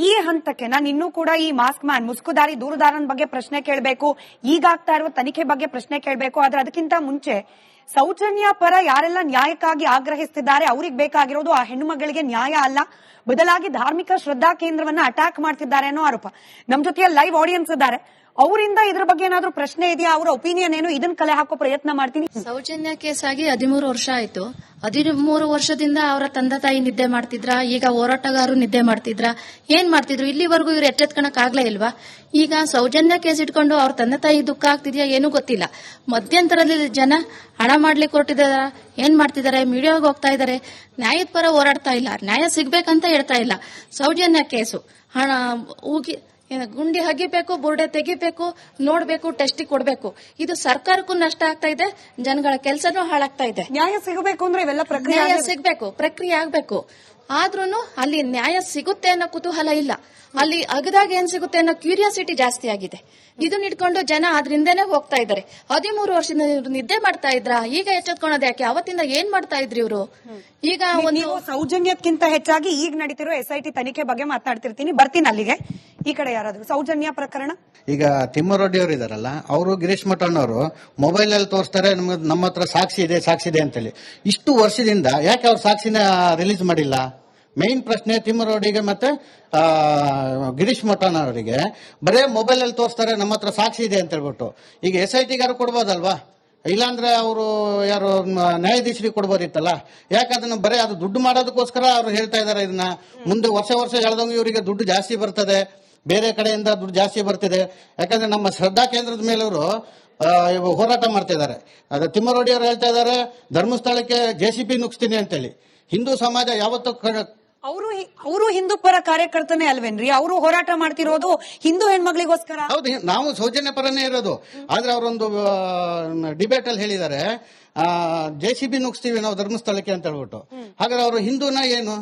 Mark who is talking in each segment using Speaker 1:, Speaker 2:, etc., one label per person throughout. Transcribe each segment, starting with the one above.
Speaker 1: ಈ ಹಂತಕ್ಕೆ ನಾನು ಇನ್ನೂ ಕೂಡ ಈ ಮಾಸ್ಕ್ ಮ್ಯಾನ್ ಮುಸ್ಕುದಾರಿ ದೂರುದಾರನ ಬಗ್ಗೆ ಪ್ರಶ್ನೆ ಕೇಳಬೇಕು, ಈಗ ಆಗ್ತಾ ಇರುವ ತನಿಖೆ ಬಗ್ಗೆ ಪ್ರಶ್ನೆ ಕೇಳಬೇಕು. ಆದ್ರೆ ಅದಕ್ಕಿಂತ ಮುಂಚೆ ಸೌಜನ್ಯ ಪರ ಯಾರೆಲ್ಲ ನ್ಯಾಯಕ್ಕಾಗಿ ಆಗ್ರಹಿಸುತ್ತಿದ್ದಾರೆ ಅವ್ರಿಗೆ ಬೇಕಾಗಿರೋದು ಆ ಹೆಣ್ಣು ಮಗಳಿಗೆ ನ್ಯಾಯ ಅಲ್ಲ, ಬದಲಾಗಿ ಧಾರ್ಮಿಕ ಶ್ರದ್ಧಾ ಕೇಂದ್ರವನ್ನ ಅಟ್ಯಾಕ್ ಮಾಡ್ತಿದ್ದಾರೆ ಅನ್ನೋ ಆರೋಪ. ನಮ್ ಜೊತೆ ಲೈವ್ ಆಡಿಯನ್ಸ್ ಇದ್ದಾರೆ, ಅವರಿಂದ ಇದ್ರ ಬಗ್ಗೆ ಏನಾದ್ರೂ ಪ್ರಶ್ನೆ ಇದೆಯಾ, ಅವರ ಒಪಿನಿಯನ್ ಏನು, ಇದನ್ನ ಕಲೆ ಹಾಕೋ ಪ್ರಯತ್ನ ಮಾಡ್ತೀನಿ.
Speaker 2: ಸೌಜನ್ಯ ಕೇಸ್ ಆಗಿ 13 ವರ್ಷ ಆಯ್ತು. 13 ವರ್ಷದಿಂದ ಅವರ ತಂದೆ ತಾಯಿ ನಿದ್ದೆ ಮಾಡ್ತಿದ್ರ, ಈಗ ಹೋರಾಟಗಾರರು ನಿದ್ದೆ ಮಾಡ್ತಿದ್ರ, ಏನ್ ಮಾಡ್ತಿದ್ರು? ಇಲ್ಲಿವರೆಗೂ ಇವ್ರು ಎಚ್ಚೆತ್ಕೊಳಕ್ ಆಗ್ಲೇ ಇಲ್ವಾ? ಈಗ ಸೌಜನ್ಯ ಕೇಸ್ ಇಟ್ಕೊಂಡು ಅವ್ರ ತಂದೆ ತಾಯಿ ದುಃಖ ಆಗ್ತಿದ್ಯಾ ಏನೂ ಗೊತ್ತಿಲ್ಲ. ಮಧ್ಯಂತರದಲ್ಲಿ ಜನ ಹಣ ಮಾಡ್ಲಿಕ್ಕೆ ಹೊರಟಿದಾರ, ಏನ್ ಮಾಡ್ತಿದ್ದಾರೆ, ಮೀಡಿಯಾಗೆ ಹೋಗ್ತಾ ಇದಾರೆ, ನ್ಯಾಯದ ಪರ ಹೋರಾಡ್ತಾ ಇಲ್ಲ, ನ್ಯಾಯ ಸಿಗ್ಬೇಕಂತ ಹೇಳ್ತಾ ಇಲ್ಲ. ಸೌಜನ್ಯ ಕೇಸು ಹಣ ಗುಂಡಿ ಹಗಿಬೇಕು, ಬುರ್ಡೆ ತೆಗಿಬೇಕು, ನೋಡ್ಬೇಕು, ಟೆಸ್ಟಿಗೆ ಕೊಡ್ಬೇಕು. ಇದು ಸರ್ಕಾರಕ್ಕೂ ನಷ್ಟ ಆಗ್ತಾ ಇದೆ, ಜನಗಳ ಕೆಲಸನೂ ಹಾಳಾಗ್ತಾ ಇದೆ.
Speaker 1: ನ್ಯಾಯ ಸಿಗಬೇಕು ಅಂದ್ರೆ ಇವೆಲ್ಲ
Speaker 2: ನ್ಯಾಯ ಸಿಗ್ಬೇಕು, ಪ್ರಕ್ರಿಯೆ ಆಗ್ಬೇಕು. ಆದ್ರೂನು ಅಲ್ಲಿ ನ್ಯಾಯ ಸಿಗುತ್ತೆ ಅನ್ನೋ ಕುತೂಹಲ ಇಲ್ಲ. ಅಲ್ಲಿ ಅಗದಾಗ ಏನ್ ಸಿಗುತ್ತೆ ಅನ್ನೋ ಕ್ಯೂರಿಯಾಸಿಟಿ ಜಾಸ್ತಿ ಆಗಿದೆ. ಇದನ್ನ ಇಟ್ಕೊಂಡು ಜನ ಅದ್ರಿಂದನೇ ಹೋಗ್ತಾ ಇದ್ದಾರೆ. 13 ವರ್ಷದಿಂದ ಇವ್ರು ನಿದ್ದೆ ಮಾಡ್ತಾ ಇದ್ರ, ಈಗ ಎಚ್ಚೆತ್ಕೊಳೋದು ಯಾಕೆ? ಅವತ್ತಿಂದ ಏನ್ ಮಾಡ್ತಾ ಇದ್ರಿ ಇವರು? ಈಗ
Speaker 1: ಒಂದು ಸೌಜನ್ಯಕ್ಕಿಂತ ಹೆಚ್ಚಾಗಿ ಈಗ ನಡೀತಿರೋ SIT ತನಿಖೆ ಬಗ್ಗೆ ಮಾತನಾಡ್ತಿರ್ತೀನಿ, ಬರ್ತೀನಿ ಅಲ್ಲಿಗೆ. ಈ ಕಡೆ ಯಾರಾದ್ರು ಸೌಜನ್ಯ ಪ್ರಕರಣ,
Speaker 3: ಈಗ ತಿಮ್ಮರೊಡ್ಡಿ ಅವರು ಇದಾರಲ್ಲ, ಅವರು ಗಿರೀಶ್ ಮಠಣ್ಣವರು ಮೊಬೈಲ್ ಅಲ್ಲಿ ತೋರಿಸ್ತಾರೆ ನಮ್ಮ ಹತ್ರ ಸಾಕ್ಷಿ ಇದೆ ಅಂತೇಳಿ. ಇಷ್ಟು ವರ್ಷದಿಂದ ಯಾಕೆ ಅವ್ರ ಸಾಕ್ಷಿನ ರಿಲೀಸ್ ಮಾಡಿಲ್ಲ? ಮೇನ್ ಪ್ರಶ್ನೆ ತಿಮ್ಮರೊಡ್ಡಿಗೆ ಮತ್ತೆ ಗಿರೀಶ್ ಮಠಣ್ಣ ಅವರಿಗೆ ಬರೇ ಮೊಬೈಲ್ ಅಲ್ಲಿ ತೋರಿಸ್ತಾರೆ ನಮ್ಮ ಹತ್ರ ಸಾಕ್ಷಿ ಇದೆ ಅಂತ ಹೇಳ್ಬಿಟ್ಟು. ಈಗ SIT ಗಾರು ಕೊಡ್ಬೋದಲ್ವಾ? ಇಲ್ಲಾಂದ್ರೆ ಅವರು ಯಾರು ನ್ಯಾಯಾಧೀಶರಿಗೆ ಕೊಡ್ಬೋದಿತ್ತಲ್ಲ. ಯಾಕೆ ಅದನ್ನ ಬರೇ ಅದು ದುಡ್ಡು ಮಾಡೋದಕ್ಕೋಸ್ಕರ ಅವ್ರು ಹೇಳ್ತಾ ಇದಾರೆ. ಇದನ್ನ ಮುಂದೆ ವರ್ಷ ಎಳೆದಂಗೆ ಇವರಿಗೆ ದುಡ್ಡು ಜಾಸ್ತಿ ಬರ್ತದೆ, ಬೇರೆ ಕಡೆಯಿಂದ ದುಡ್ಡು ಜಾಸ್ತಿ ಬರ್ತಿದೆ. ಯಾಕಂದ್ರೆ ನಮ್ಮ ಶ್ರದ್ಧಾ ಕೇಂದ್ರದ ಮೇಲೆ ಅವರು ಹೋರಾಟ ಮಾಡ್ತಾ ಇದ್ದಾರೆ. ಅದು ತಿಮ್ಮರೊಡ್ಡಿ ಅವರು ಹೇಳ್ತಾ ಇದ್ದಾರೆ, ಧರ್ಮಸ್ಥಳಕ್ಕೆ JCB ನುಗ್ಸ್ತೀನಿ ಅಂತೇಳಿ. ಹಿಂದೂ ಸಮಾಜ ಯಾವತ್ತೂ
Speaker 1: ಅವರು ಹಿಂದೂ ಪರ ಕಾರ್ಯಕರ್ತನೇ ಅಲ್ವೇನ್ರಿ? ಅವರು ಹೋರಾಟ ಮಾಡ್ತಿರೋದು ಹಿಂದೂ ಹೆಣ್ಮಕ್ಳಿಗೋಸ್ಕರ.
Speaker 3: ಹೌದು, ನಾವು ಸೌಜನ್ಯ ಪರನೇ ಇರೋದು. ಆದ್ರೆ ಅವರೊಂದು ಡಿಬೇಟ್ ಅಲ್ಲಿ ಹೇಳಿದ್ದಾರೆ, JCB ನುಗ್ಸ್ತೀವಿ ನಾವು ಧರ್ಮಸ್ಥಳಕ್ಕೆ ಅಂತ ಹೇಳ್ಬಿಟ್ಟು. ಹಾಗಾದ್ರೆ ಅವರು ಹಿಂದೂನ ಏನು?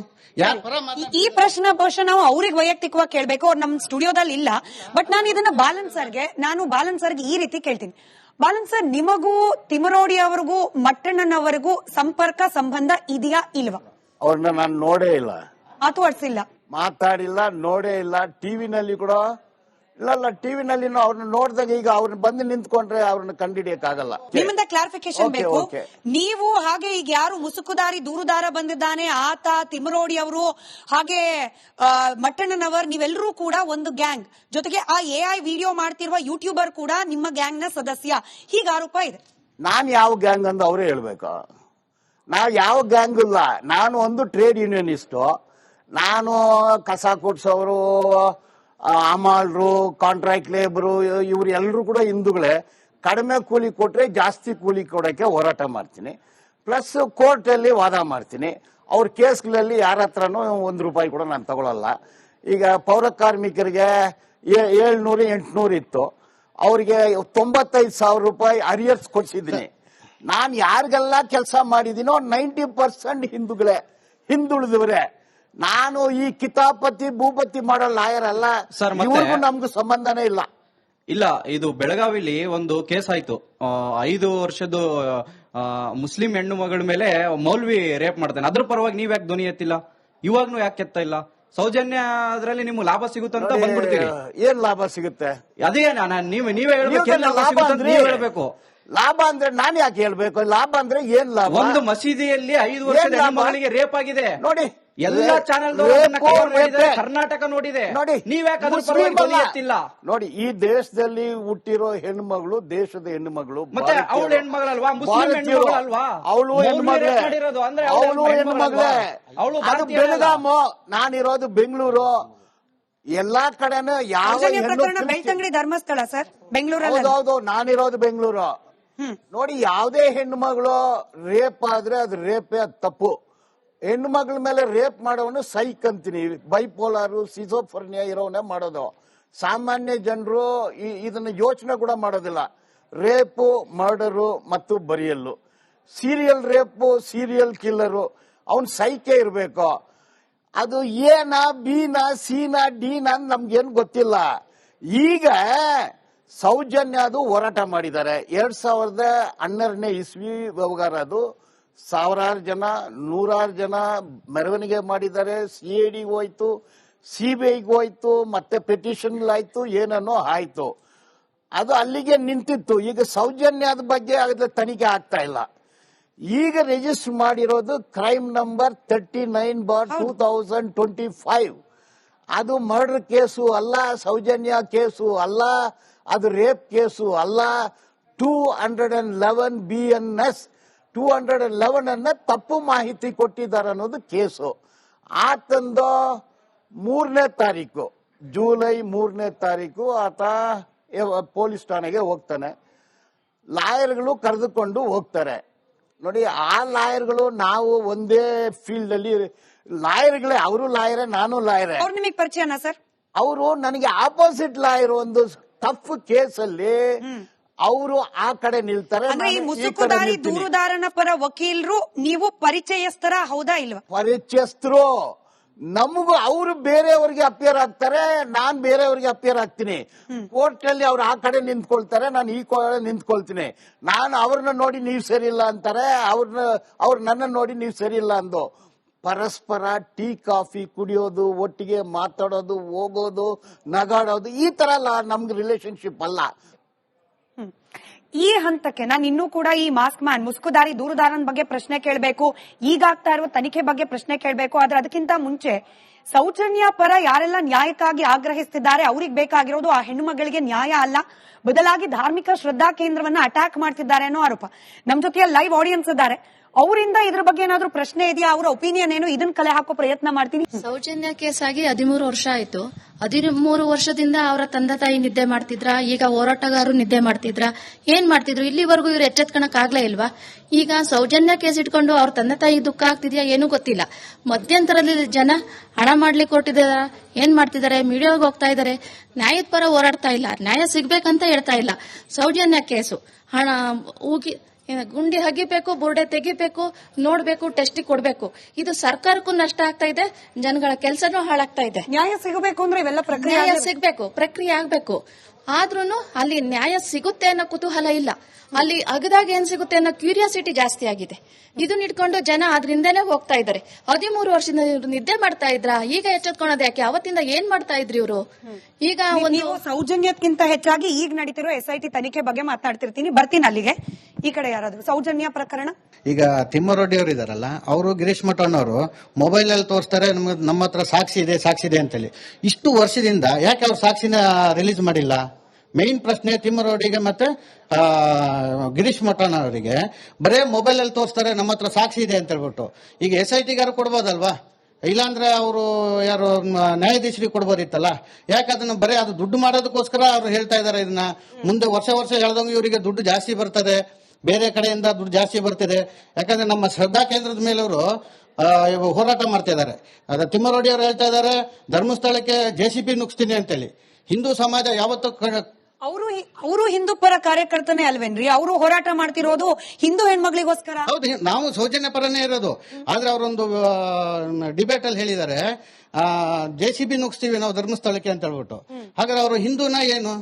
Speaker 1: ಈ ಪ್ರಶ್ನೆ ಬಹುಶಃ ನಾವು ಅವ್ರಿಗೆ ವೈಯಕ್ತಿಕವಾಗಿ ಕೇಳ್ಬೇಕು, ಅವ್ರು ನಮ್ ಸ್ಟುಡಿಯೋದಲ್ಲಿ ಇಲ್ಲ. ಬಟ್ ನಾನು ಇದನ್ನ ಬಾಲನ್ ಸರ್ಗೆ ಈ ರೀತಿ ಕೇಳ್ತೀನಿ. ಬಾಲನ್ ಸರ್, ನಿಮಗೂ ತಿಮ್ಮರೋಡಿ ಅವರಿಗೂ ಮಟ್ಟಣ್ಣನವರಿಗೂ ಸಂಪರ್ಕ ಸಂಬಂಧ ಇದೆಯಾ ಇಲ್ವಾ?
Speaker 4: ಅವ್ರನ್ನ ನಾನು ನೋಡೇ ಇಲ್ಲ, ಮಾತಾಡಿಲ್ಲ, ನೋಡೇ ಇಲ್ಲ. ಟಿವಿನಲ್ಲಿ ಕೂಡ ಇಲ್ಲ. ಟಿವಿನಲ್ಲಿ ಅವ್ರನ್ನ ನೋಡಿದಾಗ ಈಗ ಅವ್ರನ್ನ ಬಂದು ನಿಂತ್ಕೊಂಡ್ರೆ ಅವ್ರನ್ನ ಕಂಡಿಡಿಯಕ್ಕಾಗಲ್ಲ.
Speaker 1: ನಿಮ್ಮಿಂದ ಕ್ಲಾರಿಫಿಕೇಶನ್ ಬೇಕು. ನೀವು ಹಾಗೆ ಈಗ ಯಾರು ಮುಸುಕುದಾರಿ ದೂರುದಾರ ಬಂದಿದ್ದಾನೆ, ಆತ ತಿಮ್ಮರೋಡಿ ಅವರು ಹಾಗೆ ಮಟ್ಟಣ್ಣನವರ್, ನೀವೆಲ್ಲರೂ ಕೂಡ ಒಂದು ಗ್ಯಾಂಗ್. ಜೊತೆಗೆ ಆ AI ವಿಡಿಯೋ ಮಾಡ್ತಿರುವ ಯೂಟ್ಯೂಬರ್ ಕೂಡ ನಿಮ್ಮ ಗ್ಯಾಂಗ್ ನ ಸದಸ್ಯ, ಹೀಗೆ ಆರೋಪ ಇದೆ.
Speaker 4: ನಾನ್ ಯಾವ ಗ್ಯಾಂಗ್ ಅಂತ ಅವರೇ ಹೇಳ್ಬೇಕು. ನಾವು ಯಾವ ಗ್ಯಾಂಗ್ ಇಲ್ಲ. ನಾನು ಒಂದು ಟ್ರೇಡ್ ಯೂನಿಯನಿಸ್ಟು. ನಾನು ಕಸ ಕೊಡ್ಸೋರು, ಅಮಾಲ್ರು, ಕಾಂಟ್ರಾಕ್ಟ್ ಲೇಬರು, ಇವ್ರು ಎಲ್ಲರೂ ಕೂಡ ಹಿಂದೂಗಳೇ. ಕಡಿಮೆ ಕೂಲಿ ಕೊಟ್ರೆ ಜಾಸ್ತಿ ಕೂಲಿ ಕೊಡೋಕೆ ಹೋರಾಟ ಮಾಡ್ತೀನಿ. ಪ್ಲಸ್ ಕೋರ್ಟ್ ಅಲ್ಲಿ ವಾದ ಮಾಡ್ತೀನಿ. ಅವ್ರ ಕೇಸ್ಗಳಲ್ಲಿ ಯಾರ ಹತ್ರನೂ ₹1 ಕೂಡ ನಾನು ತಗೊಳ್ಳಲ್ಲ. ಈಗ ಪೌರ ಕಾರ್ಮಿಕರಿಗೆ 700, 800 ಇತ್ತು, ಅವ್ರಿಗೆ ₹95,000 ಅರಿಯರ್ಸ್ ಕೊಡ್ಸಿದ್ದೀನಿ. ನಾನು ಯಾರಿಗೆಲ್ಲ ಕೆಲಸ ಮಾಡಿದೀನೋ 90% ಹಿಂದೂಗಳೇ, ಹಿಂದುಳಿದವರೇ. ನಾನು ಈ ಕಿತಾಪತಿ ಭೂಪತಿ ಮಾಡೋ ಲಾಯರ್ ಅಲ್ಲ. ಇವ್ರಿಗೂ ನಮ್ಗೂ ಸಂಬಂಧನೇ ಇಲ್ಲ.
Speaker 5: ಇಲ್ಲ, ಇದು ಬೆಳಗಾವಿಲಿ ಒಂದು ಕೇಸ್ ಆಯ್ತು. 5 ವರ್ಷದ ಮುಸ್ಲಿಂ ಹೆಣ್ಣು ಮಗಳ ಮೇಲೆ ಮೌಲ್ವಿ ರೇಪ್ ಮಾಡ್ತಾನೆ. ಅದ್ರ ಪರವಾಗಿ ನೀವ್ ಯಾಕೆ ಧ್ವನಿ ಎತ್ತಿಲ್ಲ? ಇವಾಗ್ನು ಯಾಕೆ ಎತ್ತ ಇಲ್ಲ? ಸೌಜನ್ಯ ಅದ್ರಲ್ಲಿ ನಿಮ್ಗೆ ಲಾಭ ಸಿಗುತ್ತಂತ ಬಂದ್ಬಿಡ್ತೀರಿ.
Speaker 4: ಏನ್ ಲಾಭ ಸಿಗುತ್ತೆ?
Speaker 5: ಅದೇ ನೀವೇ ಹೇಳ್ಬೇಕು.
Speaker 4: ಲಾಭ ಅಂದ್ರೆ ನಾನ್ ಯಾಕೆ ಹೇಳ್ಬೇಕು? ಲಾಭ ಅಂದ್ರೆ ಏನ್ ಲಾಭ?
Speaker 5: ಒಂದು ಮಸೀದಿಯಲ್ಲಿ 5 ವರ್ಷದ ಹೆಣ್ಣುಮಗಳಿಗೆ ರೇಪ್ ಆಗಿದೆ ನೋಡಿ. ಎಲ್ಲ ಚಾನೆಲ್ ಕರ್ನಾಟಕ ನೋಡಿದೆ ನೋಡಿ. ನೀವ್ಯಾಕೆ
Speaker 4: ನೋಡಿ, ಈ ದೇಶದಲ್ಲಿ ಹುಟ್ಟಿರೋ ಹೆಣ್ಮಗಳು ದೇಶದ ಹೆಣ್ಣುಮಗಳು.
Speaker 5: ಮತ್ತೆ ಅವಳು ಹೆಣ್ಮಗಳಲ್ವಾ? ಮುಸ್ಲಿಂ ಹೆಣ್ಮಗಳಲ್ವಾ?
Speaker 4: ಅವಳು ಹೆಣ್ಮಗಳೇ, ಅವಳು ಹೆಣ್ಮಗಳೇ. ಅದು ಬೆಳಗಾಮು, ನಾನಿರೋದು ಬೆಂಗಳೂರು. ಎಲ್ಲಾ ಕಡೆನೂ ಯಾವ
Speaker 1: ಬೆಳ್ತಂಗಡಿ ಧರ್ಮಸ್ಥಳ ಸರ್, ಬೆಂಗಳೂರಲ್ಲಿ.
Speaker 4: ಹೌದು, ನಾನಿರೋದು ಬೆಂಗಳೂರು. ನೋಡಿ, ಯಾವುದೇ ಹೆಣ್ಣು ಮಗಳು ರೇಪ್ ಆದ್ರೆ ಅದು ರೇಪೇ, ಅದು ತಪ್ಪು. ಹೆಣ್ಣು ಮಗಳ ಮೇಲೆ ರೇಪ್ ಮಾಡೋನು ಸೈಕ್ ಅಂತೀನಿ. ಬೈಪೋಲಾರು, ಸಿಜೋಫರ್ನಿಯಾ ಇರೋನೇ ಮಾಡೋದು. ಸಾಮಾನ್ಯ ಜನರು ಇದನ್ನ ಯೋಚನೆ ಕೂಡ ಮಾಡೋದಿಲ್ಲ. ರೇಪು, ಮರ್ಡರು ಮತ್ತು ಬರಿಯಲ್ಲು. ಸೀರಿಯಲ್ ರೇಪು, ಸೀರಿಯಲ್ ಕಿಲ್ಲರು, ಅವನ್ ಸೈಕೇ ಇರ್ಬೇಕು. ಅದು ಎನ, ಬಿನ, ಸಿನ, ಡಿನ ನಮ್ಗೇನು ಗೊತ್ತಿಲ್ಲ. ಈಗ ಸೌಜನ್ಯದು ಹೋರಾಟ ಮಾಡಿದ್ದಾರೆ. 2012ನೇ ಇಸ್ವಿ ವ್ಯವಹಾರ. ಅದು 1000 ಜನ, 100 ಜನ ಮೆರವಣಿಗೆ ಮಾಡಿದ್ದಾರೆ. CID ಹೋಯ್ತು, CBIಗೆ ಹೋಯ್ತು, ಮತ್ತೆ ಪೆಟಿಷನ್ಗಳಾಯ್ತು, ಏನನ್ನೋ ಆಯ್ತು. ಅದು ಅಲ್ಲಿಗೆ ನಿಂತಿತ್ತು. ಈಗ ಸೌಜನ್ಯದ ಬಗ್ಗೆ ಅದ್ರ ತನಿಖೆ ಆಗ್ತಾ ಇಲ್ಲ. ಈಗ ರಿಜಿಸ್ಟರ್ ಮಾಡಿರೋದು ಕ್ರೈಮ್ ನಂಬರ್ 39/2025. ಅದು ಮರ್ಡರ್ ಕೇಸು ಅಲ್ಲ, ಸೌಜನ್ಯ ಕೇಸು ಅಲ್ಲ, ಅದು ರೇಪ್ ಕೇಸು ಅಲ್ಲ. 211 BNS 211 ಅನ್ನ ತಪ್ಪು ಮಾಹಿತಿ ಕೊಟ್ಟಿದ್ದಾರೆ ಅನ್ನೋದು ಕೇಸು. ಆತಂದು 3ನೇ ತಾರೀಕು ಜುಲೈ 3ನೇ ತಾರೀಕು ಆತ ಪೊಲೀಸ್ ಠಾಣೆಗೆ ಹೋಗ್ತಾನೆ. ಲಾಯರ್ಗಳು ಕರೆದುಕೊಂಡು ಹೋಗ್ತಾರೆ. ನೋಡಿ, ಆ ಲಾಯರ್ಗಳು ನಾವು ಒಂದೇ ಫೀಲ್ಡ್ ಅಲ್ಲಿ ಲಾಯರ್ಗಳೇ, ಅವರು ಲಾಯರೇ, ನಾನು ಲಾಯರೇ.
Speaker 1: ಅವ್ರು ನಿಮಗೆ ಪರಿಚಯನಾ ಸರ್?
Speaker 4: ಅವರು ನನಗೆ ಆಪೋಸಿಟ್ ಲಾಯರ್. ಒಂದು ಟಫ್ ಕೇಸಲ್ಲಿ ಅವರು ಆ ಕಡೆ ನಿಲ್ತಾರೆ,
Speaker 1: ಅಂದ್ರೆ ಈ
Speaker 4: ನಾನು ಈ ಕಡೆ
Speaker 1: ಮುಸುಕುದಾರಿ
Speaker 4: ನಿಲ್ತೀನಿ.
Speaker 1: ದೂರುದಾರನ ಪರ ವಕೀಲರು ನೀವು ಪರಿಚಯಸ್ಥರ ಹೌದಾ ಇಲ್ವಾ?
Speaker 4: ಪರಿಚಯಸ್ಥರು. ನಮಗೂ ಅವರು ಬೇರೆಯವ್ರಿಗೆ ಅಪಿಯರ್ ಆಗ್ತಾರೆ, ನಾನ್ ಬೇರೆಯವ್ರಿಗೆ ಅಪಿಯರ್ ಆಗ್ತೀನಿ. ಕೋರ್ಟ್ ಅಲ್ಲಿ ಅವ್ರು ಆ ಕಡೆ ನಿಂತ್ಕೊಳ್ತಾರೆ, ನಾನು ಈ ಕಡೆ ನಿಂತ್ಕೊಳ್ತೀನಿ. ನಾನು ಅವ್ರನ್ನ ನೋಡಿ ನೀವು ಸರಿ ಇಲ್ಲ ಅಂತಾರೆ, ಅವ್ರು ನನ್ನ ನೋಡಿ ನೀವು ಸರಿ ಇಲ್ಲ ಅಂದು. ಪರಸ್ಪರ ಟೀ ಕಾಫಿ ಕುಡಿಯೋದು, ಒಟ್ಟಿಗೆ ಮಾತಾಡೋದು, ಹೋಗೋದು, ನಗಾಡೋದು, ಈ ತರ ನಮ್ಗೆ ರಿಲೇಶನ್ಶಿಪ್ ಅಲ್ಲ.
Speaker 1: ಈ ಹಂತಕ್ಕೆ ನಾನು ಇನ್ನೂ ಕೂಡ ಈ ಮಾಸ್ಕ್ ಮ್ಯಾನ್ ಮುಸ್ಕುದಾರಿ ದೂರುದಾರನ ಬಗ್ಗೆ ಪ್ರಶ್ನೆ ಕೇಳಬೇಕು, ಈಗಾಗ್ತಾ ಇರುವ ತನಿಖೆ ಬಗ್ಗೆ ಪ್ರಶ್ನೆ ಕೇಳಬೇಕು. ಆದ್ರೆ ಅದಕ್ಕಿಂತ ಮುಂಚೆ ಸೌಜನ್ಯ ಪರ ಯಾರೆಲ್ಲ ನ್ಯಾಯಕ್ಕಾಗಿ ಆಗ್ರಹಿಸುತ್ತಿದ್ದಾರೆ, ಅವ್ರಿಗೆ ಬೇಕಾಗಿರೋದು ಆ ಹೆಣ್ಣು ಮಗಳಿಗೆ ನ್ಯಾಯ ಅಲ್ಲ, ಬದಲಾಗಿ ಧಾರ್ಮಿಕ ಶ್ರದ್ಧಾ ಕೇಂದ್ರವನ್ನ ಅಟ್ಯಾಕ್ ಮಾಡ್ತಿದ್ದಾರೆ ಅನ್ನೋ ಆರೋಪ. ನಮ್ ಜೊತೆ ಲೈವ್ ಆಡಿಯನ್ಸ್ ಇದ್ದಾರೆ, ಅವರಿಂದ ಇದ್ರ ಬಗ್ಗೆ ಏನಾದ್ರೂ ಪ್ರಶ್ನೆ ಇದೆಯಾ, ಅವರ ಒಪಿನಿಯನ್ ಏನು, ಇದನ್ನ ಕಲೆ ಹಾಕೋ ಪ್ರಯತ್ನ ಮಾಡ್ತೀನಿ.
Speaker 2: ಸೌಜನ್ಯ ಕೇಸ್ ಆಗಿ 13 ವರ್ಷ ಆಯ್ತು. 13 ವರ್ಷದಿಂದ ಅವರ ತಂದೆ ತಾಯಿ ನಿದ್ದೆ ಮಾಡ್ತಿದ್ರ, ಈಗ ಹೋರಾಟಗಾರರು ನಿದ್ದೆ ಮಾಡ್ತಿದ್ರ, ಏನ್ ಮಾಡ್ತಿದ್ರು? ಇಲ್ಲಿವರೆಗೂ ಇವ್ರು ಎಚ್ಚೆತ್ಕೊಳಕ್ ಆಗ್ಲೇ ಇಲ್ವಾ? ಈಗ ಸೌಜನ್ಯ ಕೇಸ್ ಇಟ್ಕೊಂಡು ಅವ್ರ ತಂದೆ ತಾಯಿ ದುಃಖ ಆಗ್ತಿದ್ಯಾ ಏನೂ ಗೊತ್ತಿಲ್ಲ. ಮಧ್ಯಂತರದಲ್ಲಿ ಜನ ಹಣ ಮಾಡ್ಲಿಕ್ಕೆ ಕೊಟ್ಟಿದಾರ, ಏನ್ ಮಾಡ್ತಿದ್ದಾರೆ, ಮೀಡಿಯಾಗೆ ಹೋಗ್ತಾ ಇದಾರೆ, ನ್ಯಾಯದ ಪರ ಹೋರಾಡ್ತಾ ಇಲ್ಲ, ನ್ಯಾಯ ಸಿಗ್ಬೇಕಂತ ಹೇಳ್ತಾ ಇಲ್ಲ. ಸೌಜನ್ಯ ಕೇಸು ಹಣ ಹೋಗಿ ಗುಂಡಿ ಹಗಿಬೇಕು, ಬುರ್ಡೆ ತೆಗಿಬೇಕು, ನೋಡ್ಬೇಕು, ಟೆಸ್ಟ್ ಕೊಡ್ಬೇಕು. ಇದು ಸರ್ಕಾರಕ್ಕೂ ನಷ್ಟ ಆಗ್ತಾ ಇದೆ, ಜನಗಳ ಕೆಲಸನೂ ಹಾಳಾಗ್ತಾ ಇದೆ.
Speaker 1: ನ್ಯಾಯ ಸಿಗಬೇಕು ಅಂದ್ರೆ ಇವೆಲ್ಲ ಪ್ರಕ್ರಿಯೆ
Speaker 2: ನ್ಯಾಯ ಸಿಗ್ಬೇಕು, ಪ್ರಕ್ರಿಯೆ ಆಗ್ಬೇಕು. ಆದ್ರೂನು ಅಲ್ಲಿ ನ್ಯಾಯ ಸಿಗುತ್ತೆ ಅನ್ನೋ ಕುತೂಹಲ ಇಲ್ಲ. ಅಲ್ಲಿ ಅಗದಾಗ ಏನ್ ಸಿಗುತ್ತೆ ಅನ್ನೋ ಕ್ಯೂರಿಯಾಸಿಟಿ ಜಾಸ್ತಿ ಆಗಿದೆ. ಇದನ್ನ ಇಟ್ಕೊಂಡು ಜನ ಅದ್ರಿಂದನೇ ಹೋಗ್ತಾ ಇದ್ದಾರೆ. 13 ವರ್ಷದಿಂದ ಇವ್ರು ನಿದ್ದೆ ಮಾಡ್ತಾ ಇದ್ರ, ಈಗ ಎಚ್ಚೆತ್ಕೊಳೋದು ಯಾಕೆ? ಅವತ್ತಿಂದ ಏನ್ ಮಾಡ್ತಾ ಇದ್ರಿ ಇವರು? ಈಗ
Speaker 1: ನೀವು ಸೌಜನ್ಯಕ್ಕಿಂತ ಹೆಚ್ಚಾಗಿ ಈಗ ನಡೀತಿರೋ SIT ತನಿಖೆ ಬಗ್ಗೆ ಮಾತನಾಡ್ತಿರ್ತೀನಿ, ಬರ್ತೀನಿ ಅಲ್ಲಿಗೆ. ಈ ಕಡೆ ಯಾರಾದ್ರು ಸೌಜನ್ಯ ಪ್ರಕರಣ,
Speaker 3: ಈಗ ತಿಮ್ಮರೊಡ್ಡಿ ಅವರು ಇದಾರಲ್ಲ, ಅವರು ಗಿರೀಶ್ ಮಠಣ್ಣವರು ಮೊಬೈಲ್ ಅಲ್ಲಿ ತೋರಿಸ್ತಾರೆ, ನಮ್ಮ ಹತ್ರ ಸಾಕ್ಷಿ ಇದೆ ಅಂತೇಳಿ. ಇಷ್ಟು ವರ್ಷದಿಂದ ಯಾಕೆ ಅವ್ರು ಸಾಕ್ಷಿನ ರಿಲೀಸ್ ಮಾಡಿಲ್ಲ? ಮೇನ್ ಪ್ರಶ್ನೆ ತಿಮ್ಮರೊಡ್ಡಿಗೆ ಮತ್ತೆ ಗಿರೀಶ್ ಮಠಣ್ಣ ಅವರಿಗೆ ಬರೇ ಮೊಬೈಲ್ ಅಲ್ಲಿ ತೋರಿಸ್ತಾರೆ, ನಮ್ಮ ಹತ್ರ ಸಾಕ್ಷಿ ಇದೆ ಅಂತ ಹೇಳ್ಬಿಟ್ಟು. ಈಗ SIT ಗಾರು ಕೊಡ್ಬೋದಲ್ವಾ? ಇಲ್ಲಾಂದ್ರೆ ಅವರು ಯಾರು ನ್ಯಾಯಾಧೀಶರಿಗೆ ಕೊಡ್ಬೋದಿತ್ತಲ್ಲ. ಯಾಕೆ ಅದನ್ನ ಬರೀ ಅದು ದುಡ್ಡು ಮಾಡೋದಕ್ಕೋಸ್ಕರ ಅವ್ರು ಹೇಳ್ತಾ ಇದಾರೆ ಇದನ್ನ. ಮುಂದೆ ವರ್ಷ ಹೇಳ್ದಂಗೆ ಇವರಿಗೆ ದುಡ್ಡು ಜಾಸ್ತಿ ಬರ್ತದೆ, ಬೇರೆ ಕಡೆಯಿಂದ ದುಡ್ಡು ಜಾಸ್ತಿ ಬರ್ತಿದೆ. ಯಾಕಂದ್ರೆ ನಮ್ಮ ಶ್ರದ್ಧಾ ಕೇಂದ್ರದ ಮೇಲೆ ಅವರು ಹೋರಾಟ ಮಾಡ್ತಾ ಇದ್ದಾರೆ. ತಿಮ್ಮರೊಡ್ಡಿ ಅವರು ಹೇಳ್ತಾ ಇದ್ದಾರೆ, ಧರ್ಮಸ್ಥಳಕ್ಕೆ JCB ನುಗ್ಸ್ತೀನಿ ಅಂತೇಳಿ. ಹಿಂದೂ ಸಮಾಜ ಯಾವತ್ತೂ
Speaker 1: ಅವರು ಹಿಂದೂ ಪರ ಕಾರ್ಯಕರ್ತನೇ ಅಲ್ವೇನ್ರಿ? ಅವರು ಹೋರಾಟ ಮಾಡ್ತಿರೋದು ಹಿಂದೂ ಹೆಣ್ಮಕ್ಳಿಗೋಸ್ಕರ.
Speaker 3: ಹೌದು, ನಾವು ಸೌಜನ್ಯ ಪರನೇ ಇರೋದು. ಆದ್ರೆ ಅವರೊಂದು ಡಿಬೇಟ್ ಅಲ್ಲಿ ಹೇಳಿದ್ದಾರೆ, JCB ನುಗ್ಸ್ತೀವಿ ನಾವು ಧರ್ಮಸ್ಥಳಕ್ಕೆ ಅಂತ ಹೇಳ್ಬಿಟ್ಟು. ಹಾಗಾದ್ರೆ ಅವರು ಹಿಂದೂನ ಏನು?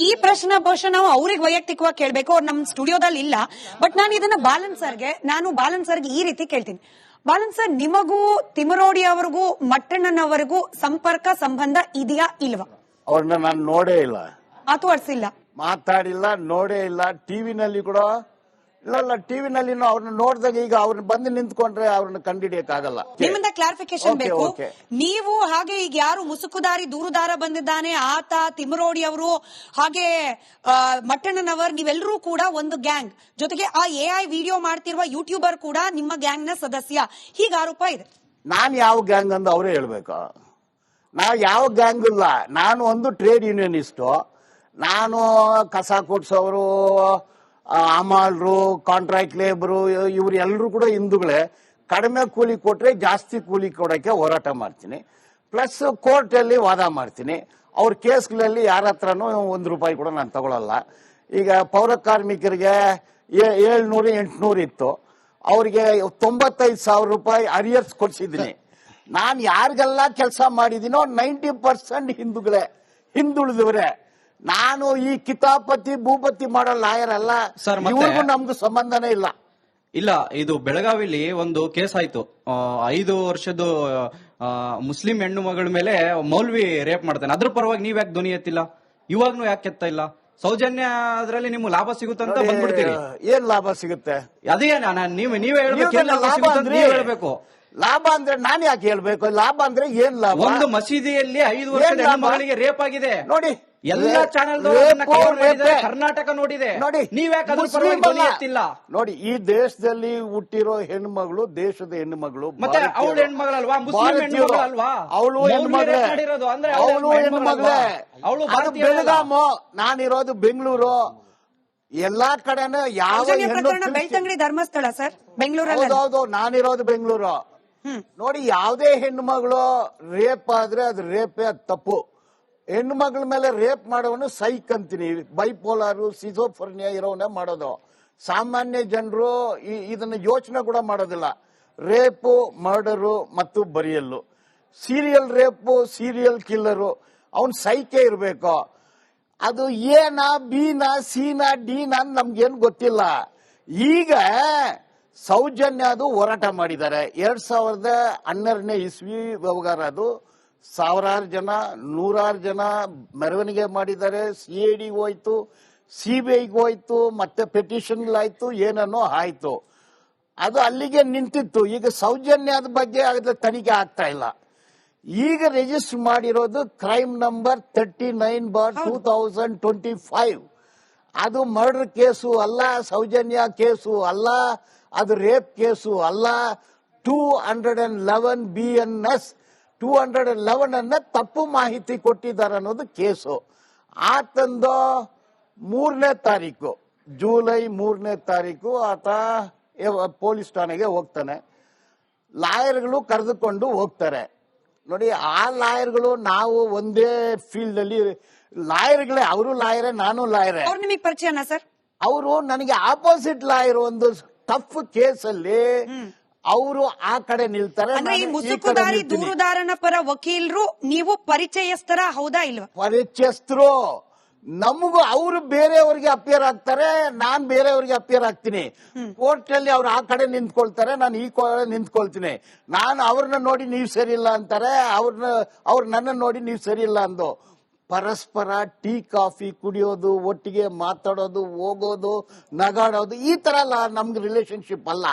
Speaker 1: ಈ ಪ್ರಶ್ನೆ ಬಹುಶಃ ನಾವು ಅವ್ರಿಗೆ ವೈಯಕ್ತಿಕವಾಗಿ ಕೇಳ್ಬೇಕು, ಅವ್ರು ನಮ್ ಸ್ಟುಡಿಯೋದಲ್ಲಿ ಇಲ್ಲ. ಬಟ್ ನಾನು ಇದನ್ನ ಬಾಲನ್ ಸರ್ಗೆ ಈ ರೀತಿ ಕೇಳ್ತೀನಿ. ಬಾಲನ್ ಸರ್, ನಿಮಗೂ ತಿಮ್ಮರೋಡಿ ಅವರಿಗೂ ಮಟ್ಟಣ್ಣನವರಿಗೂ ಸಂಪರ್ಕ ಸಂಬಂಧ ಇದೆಯಾ ಇಲ್ವಾ?
Speaker 4: ಅವ್ರನ್ನ ನಾನು ನೋಡೇ ಇಲ್ಲ,
Speaker 1: ಮಾತಾಡ್ಸಿಲ್ಲ,
Speaker 4: ಮಾತಾಡಿಲ್ಲ, ನೋಡೇ ಇಲ್ಲ. ಟಿವಿನಲ್ಲಿ ಕೂಡ ಇಲ್ಲ. ಟಿವಿನಲ್ಲಿ ಅವ್ರನ್ನ ನೋಡಿದಾಗ ಈಗ ಅವ್ರನ್ನ ಬಂದು ನಿಂತ್ಕೊಂಡ್ರೆ ಅವ್ರನ್ನ ಕಂಡಿಡಿಯಕ್ಕಾಗಲ್ಲ.
Speaker 1: ನಿಮ್ಮಿಂದ ಕ್ಲಾರಿಫಿಕೇಶನ್ ಬೇಕು.
Speaker 4: ಓಕೆ.
Speaker 1: ನೀವು ಹಾಗೆ ಈಗ ಯಾರು ಮುಸುಕುದಾರಿ ದೂರುದಾರ ಬಂದಿದ್ದಾನೆ, ಆತ ತಿಮ್ಮರೋಡಿ ಅವರು ಹಾಗೆ ಮಟ್ಟಣ್ಣನವರ್, ನೀವೆಲ್ಲರೂ ಕೂಡ ಒಂದು ಗ್ಯಾಂಗ್. ಜೊತೆಗೆ ಆ AI ವಿಡಿಯೋ ಮಾಡ್ತಿರುವ ಯೂಟ್ಯೂಬರ್ ಕೂಡ ನಿಮ್ಮ ಗ್ಯಾಂಗ್ ನ ಸದಸ್ಯ, ಹೀಗೆ ಆರೋಪ ಇದೆ.
Speaker 4: ನಾನ್ ಯಾವ ಗ್ಯಾಂಗ್ ಅಂತ ಅವರೇ ಹೇಳ್ಬೇಕು. ನಾವು ಯಾವ ಗ್ಯಾಂಗ್ ಇಲ್ಲ. ನಾನು ಒಂದು ಟ್ರೇಡ್ ಯೂನಿಯನಿಸ್ಟು. ನಾನು ಕಸ ಕೊಡ್ಸೋರು, ಅಮಾಲ್ರು, ಕಾಂಟ್ರಾಕ್ಟ್ ಲೇಬರು, ಇವ್ರು ಎಲ್ಲರೂ ಕೂಡ ಹಿಂದೂಗಳೇ. ಕಡಿಮೆ ಕೂಲಿ ಕೊಟ್ರೆ ಜಾಸ್ತಿ ಕೂಲಿ ಕೊಡೋಕೆ ಹೋರಾಟ ಮಾಡ್ತೀನಿ. ಪ್ಲಸ್ ಕೋರ್ಟ್ ಅಲ್ಲಿ ವಾದ ಮಾಡ್ತೀನಿ. ಅವ್ರ ಕೇಸ್ಗಳಲ್ಲಿ ಯಾರ ಹತ್ರನೂ ₹1 ಕೂಡ ನಾನು ತಗೊಳಲ್ಲ. ಈಗ ಪೌರ ಕಾರ್ಮಿಕರಿಗೆ 700-800 ಇತ್ತು, ಅವ್ರಿಗೆ ₹95,000 ಅರಿಯರ್ಸ್ ಕೊಡ್ಸಿದ್ದೀನಿ. ನಾನು ಯಾರಿಗೆಲ್ಲ ಕೆಲಸ ಮಾಡಿದೀನೋ 90% ಹಿಂದೂಗಳೇ, ಹಿಂದುಳಿದವರೇ. ನಾನು ಈ ಕಿತಾಪತಿ ಭೂಪತಿ ಮಾಡೋ ಲಾಯರ್ ಅಲ್ಲ. ಇವ್ರಿಗೂ ನಮ್ಗೂ ಸಂಬಂಧನೇ ಇಲ್ಲ.
Speaker 5: ಇಲ್ಲ, ಇದು ಬೆಳಗಾವಿಲಿ ಒಂದು ಕೇಸ್ ಆಯ್ತು. 5 ವರ್ಷದ ಮುಸ್ಲಿಂ ಹೆಣ್ಣು ಮಗಳ ಮೇಲೆ ಮೌಲ್ವಿ ರೇಪ್ ಮಾಡ್ತಾನೆ, ಅದ್ರ ಪರವಾಗಿ ನೀವ್ ಯಾಕೆ ಧ್ವನಿ ಎತ್ತಿಲ್ಲ? ಇವಾಗ್ನು ಯಾಕೆ ಎತ್ತ ಇಲ್ಲ? ಸೌಜನ್ಯ ಅದ್ರಲ್ಲಿ ನಿಮ್ಗೆ ಲಾಭ ಸಿಗುತ್ತಂತ ಬಂದ್ಬಿಡ್ತೀರಿ.
Speaker 4: ಏನ್ ಲಾಭ ಸಿಗುತ್ತೆ?
Speaker 5: ಅದೇ ನೀವೇ ಹೇಳ್ಬೇಕು, ಏನ್ ಲಾಭ ಸಿಗುತ್ತೆ ಅಂತ ನೀವ್ ಹೇಳ್ಬೇಕು.
Speaker 4: ಲಾಭ ಅಂದ್ರೆ ನಾನ್ ಯಾಕೆ ಹೇಳ್ಬೇಕು? ಲಾಭ ಅಂದ್ರೆ ಏನ್ ಲಾಭ?
Speaker 5: ಒಂದು ಮಸೀದಿಯಲ್ಲಿ 5 ವರ್ಷದ ಹೆಣ್ಣು ಮಗಳಿಗೆ ರೇಪ್ ಆಗಿದೆ
Speaker 4: ನೋಡಿ,
Speaker 5: ಎಲ್ಲ ಚಾನೆಲ್ ಕರ್ನಾಟಕ ನೋಡಿದೆ.
Speaker 4: ನೋಡಿ,
Speaker 5: ನೀವ್ಯಾಕೆ ಅದ್ರ ಪರವಾಗಿ ಧ್ವನಿ ಎತ್ತಿಲ್ಲ?
Speaker 4: ನೋಡಿ, ಈ ದೇಶದಲ್ಲಿ ಹುಟ್ಟಿರೋ ಹೆಣ್ಮಗಳು ದೇಶದ ಹೆಣ್ಮಗಳು,
Speaker 5: ಮತ್ತೆ ಅವಳು ಹೆಣ್ಮಗಳಲ್ವಾ? ಮುಸ್ಲಿಂ ಹೆಣ್ಮಗಳಲ್ವಾ?
Speaker 4: ಅವಳು ಹೆಣ್ಮಗಳೇ, ಅವಳು ಹೆಣ್ಮಗಳೇ. ಅದು ಬೆಳಗಾಮು, ನಾನಿರೋದು ಬೆಂಗಳೂರು. ಎಲ್ಲಾ ಕಡೆನೂ ಯಾವ
Speaker 1: ಬೆಳ್ತಂಗಡಿ ಧರ್ಮಸ್ಥಳ ಸರ್, ಬೆಂಗಳೂರಲ್ಲಿ.
Speaker 4: ಹೌದು, ನಾನಿರೋದು ಬೆಂಗಳೂರು. ನೋಡಿ, ಯಾವುದೇ ಹೆಣ್ಣು ಮಗಳು ರೇಪ್ ಆದ್ರೆ ಅದು ರೇಪೇ, ಅದು ತಪ್ಪು. ಹೆಣ್ಣು ಮಗಳ ಮೇಲೆ ರೇಪ್ ಮಾಡೋವನು ಸೈಕ್ ಅಂತೀನಿ. ಬೈಪೋಲಾರು, ಸಿಜೋಫರ್ನಿಯಾ ಇರೋವನ್ನೇ ಮಾಡೋದು. ಸಾಮಾನ್ಯ ಜನರು ಇದನ್ನ ಯೋಚನೆ ಕೂಡ ಮಾಡೋದಿಲ್ಲ. ರೇಪು, ಮರ್ಡರು ಮತ್ತು ಬರಿಯಲ್ಲು, ಸೀರಿಯಲ್ ರೇಪು, ಸೀರಿಯಲ್ ಕಿಲ್ಲರು, ಅವನ್ ಸೈಕೇ ಇರಬೇಕು. ಅದು ಎನ, ಬಿನ, ಸಿನ, ಡಿನ ನಮ್ಗೇನು ಗೊತ್ತಿಲ್ಲ. ಈಗ ಸೌಜನ್ಯ ಅದು ಹೋರಾಟ ಮಾಡಿದ್ದಾರೆ. 2012ನೇ ಇಸ್ವಿ ವ್ಯವಹಾರ ಅದು. ಸಾವಿರಾರು ಜನ, ನೂರಾರು ಜನ ಮೆರವಣಿಗೆ ಮಾಡಿದ್ದಾರೆ. CID ಹೋಯ್ತು, CBIಗೆ ಹೋಯ್ತು, ಮತ್ತೆ ಪೆಟಿಷನ್ಗಳಾಯ್ತು, ಏನನ್ನೋ ಆಯ್ತು. ಅದು ಅಲ್ಲಿಗೆ ನಿಂತಿತ್ತು. ಈಗ ಸೌಜನ್ಯದ ಬಗ್ಗೆ ಅದ್ರ ತನಿಖೆ ಆಗ್ತಾ ಇಲ್ಲ. ಈಗ ರಿಜಿಸ್ಟರ್ ಮಾಡಿರೋದು ಕ್ರೈಮ್ ನಂಬರ್ 39/2025. ಅದು ಮರ್ಡರ್ ಕೇಸು ಅಲ್ಲ, ಸೌಜನ್ಯ ಕೇಸು ಅಲ್ಲ, ಅದು ರೇಪ್ ಕೇಸು ಅಲ್ಲ. 211 BNS 211 ಅನ್ನ ತಪ್ಪು ಮಾಹಿತಿ ಕೊಟ್ಟಿದ್ದಾರೆ ಅನ್ನೋದು ಕೇಸು. ಆತಂದು 3ನೇ ತಾರೀಕು, ಜುಲೈ 3ನೇ ತಾರೀಕು ಆತ ಪೊಲೀಸ್ ಠಾಣೆಗೆ ಹೋಗ್ತಾನೆ. ಲಾಯರ್ಗಳು ಕರೆದುಕೊಂಡು ಹೋಗ್ತಾರೆ. ನೋಡಿ, ಆ ಲಾಯರ್ಗಳು ನಾವು ಒಂದೇ ಫೀಲ್ಡ್ ಅಲ್ಲಿ ಲಾಯರ್ಗಳೇ. ಅವರು ಲಾಯರೇ, ನಾನು ಲಾಯರೇ.
Speaker 1: ನಿಮಗೆ ಪರಿಚಯನಾ ಸರ್?
Speaker 4: ಅವರು ನನಗೆ ಆಪೋಸಿಟ್ ಲಾಯರ್. ಒಂದು ಟಫ್ ಕೇಸಲ್ಲಿ ಅವರು ಆ ಕಡೆ ನಿಲ್ತಾರೆ.
Speaker 1: ಈ ಮುಸುಕುದಾರಿ ದೂರುದಾರನ ಪರ ವಕೀಲರು ನೀವು ಪರಿಚಯಸ್ಥರ, ಹೌದಾ ಇಲ್ವಾ?
Speaker 4: ಪರಿಚಯಸ್ಥರು. ನಮಗೂ ಅವರು ಬೇರೆಯವ್ರಿಗೆ ಅಪಿಯರ್ ಆಗ್ತಾರೆ, ನಾನ್ ಬೇರೆಯವ್ರಿಗೆ ಅಪಿಯರ್ ಆಗ್ತೀನಿ. ಕೋರ್ಟ್ ಅಲ್ಲಿ ಅವ್ರು ಆ ಕಡೆ ನಿಂತ್ಕೊಳ್ತಾರೆ, ನಾನು ಈ ಕಡೆ ನಿಂತ್ಕೊಳ್ತೀನಿ. ನಾನು ಅವ್ರನ್ನ ನೋಡಿ ನೀವು ಸರಿ ಇಲ್ಲ ಅಂತಾರೆ, ಅವ್ರು ನನ್ನ ನೋಡಿ ನೀವು ಸರಿ ಇಲ್ಲ ಅಂದು. ಪರಸ್ಪರ ಟೀ ಕಾಫಿ ಕುಡಿಯೋದು, ಒಟ್ಟಿಗೆ ಮಾತಾಡೋದು, ಹೋಗೋದು, ನಗಾಡೋದು, ಈ ತರ ನಮ್ಗೆ ರಿಲೇಶನ್ಶಿಪ್ ಅಲ್ಲ.